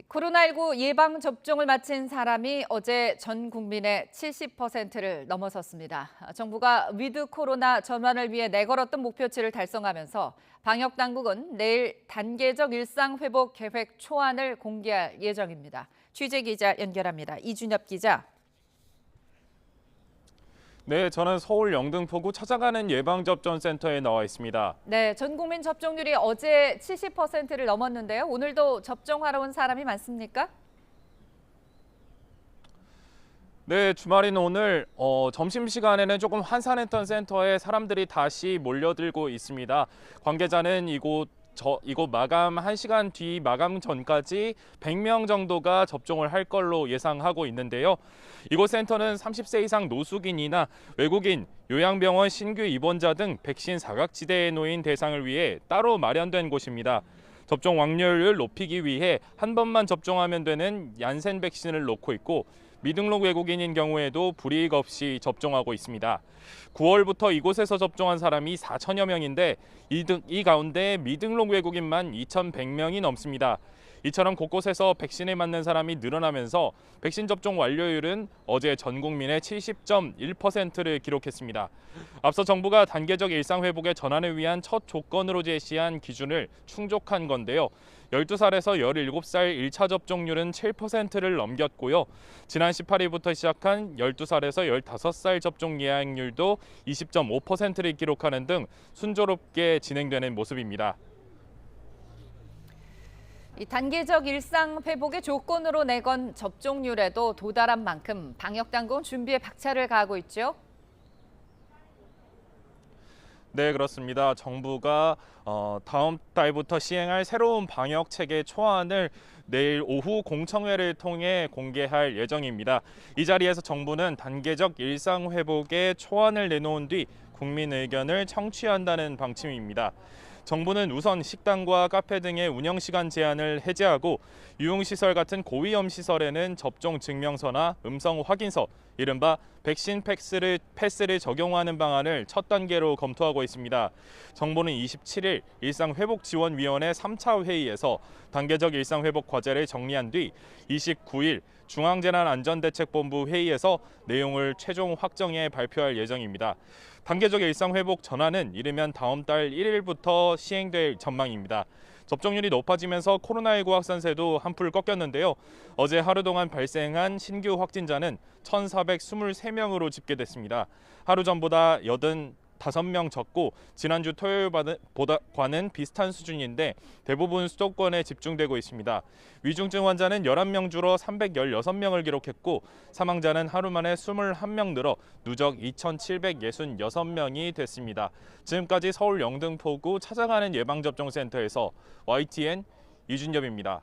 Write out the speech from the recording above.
코로나19 예방접종을 마친 사람이 어제 전 국민의 70%를 넘어섰습니다. 정부가 위드 코로나 전환을 위해 내걸었던 목표치를 달성하면서 방역당국은 내일 단계적 일상회복 계획 초안을 공개할 예정입니다. 취재기자 연결합니다. 이준엽 기자. 네, 저는 서울 영등포구 찾아가는 예방접종센터에 나와 있습니다. 네, 전 국민 접종률이 어제 70%를 넘었는데요. 오늘도 접종하러 온 사람이 많습니까? 네, 주말인 오늘 점심시간에는 조금 한산했던 센터에 사람들이 다시 몰려들고 있습니다. 관계자는 이곳 마감 1시간 뒤 마감 전까지 100명 정도가 접종을 할 걸로 예상하고 있는데요. 이곳 센터는 30세 이상 노숙인이나 외국인, 요양병원 신규 입원자 등 백신 사각지대에 놓인 대상을 위해 따로 마련된 곳입니다. 접종 완료율을 높이기 위해 한 번만 접종하면 되는 얀센 백신을 놓고 있고 미등록 외국인인 경우에도 불이익 없이 접종하고 있습니다. 9월부터 이곳에서 접종한 사람이 4천여 명인데 이 가운데 미등록 외국인만 2,100명이 넘습니다. 이처럼 곳곳에서 백신을 맞는 사람이 늘어나면서 백신 접종 완료율은 어제 전 국민의 70.1%를 기록했습니다. 앞서 정부가 단계적 일상 회복의 전환을 위한 첫 조건으로 제시한 기준을 충족한 건데요. 12살에서 17살 1차 접종률은 7%를 넘겼고요. 지난 18일부터 시작한 12살에서 15살 접종 예약률도 20.5%를 기록하는 등 순조롭게 진행되는 모습입니다. 이 단계적 일상 회복의 조건으로 내건 접종률에도 도달한 만큼 방역당국은 준비에 박차를 가하고 있죠. 네, 그렇습니다. 정부가 다음 달부터 시행할 새로운 방역 체계 초안을 내일 오후 공청회를 통해 공개할 예정입니다. 이 자리에서 정부는 단계적 일상 회복의 초안을 내놓은 뒤 국민 의견을 청취한다는 방침입니다. 정부는 우선 식당과 카페 등의 운영 시간 제한을 해제하고 유흥시설 같은 고위험 시설에는 접종 증명서나 음성 확인서, 이른바 백신 패스를 적용하는 방안을 첫 단계로 검토하고 있습니다. 정부는 27일 일상회복지원위원회 3차 회의에서 단계적 일상회복 과제를 정리한 뒤 29일 중앙재난안전대책본부 회의에서 내용을 최종 확정해 발표할 예정입니다. 단계적 일상회복 전환은 이르면 다음 달 1일부터 시행될 전망입니다. 접종률이 높아지면서 코로나19 확산세도 한풀 꺾였는데요. 어제 하루 동안 발생한 신규 확진자는 1,423명으로 집계됐습니다. 하루 전보다 85명 적고 지난주 토요일과는 비슷한 수준인데 대부분 수도권에 집중되고 있습니다. 위중증 환자는 11명 줄어 316명을 기록했고 사망자는 하루 만에 21명 늘어 누적 2,766명이 됐습니다. 지금까지 서울 영등포구 찾아가는 예방접종센터에서 YTN 이준엽입니다.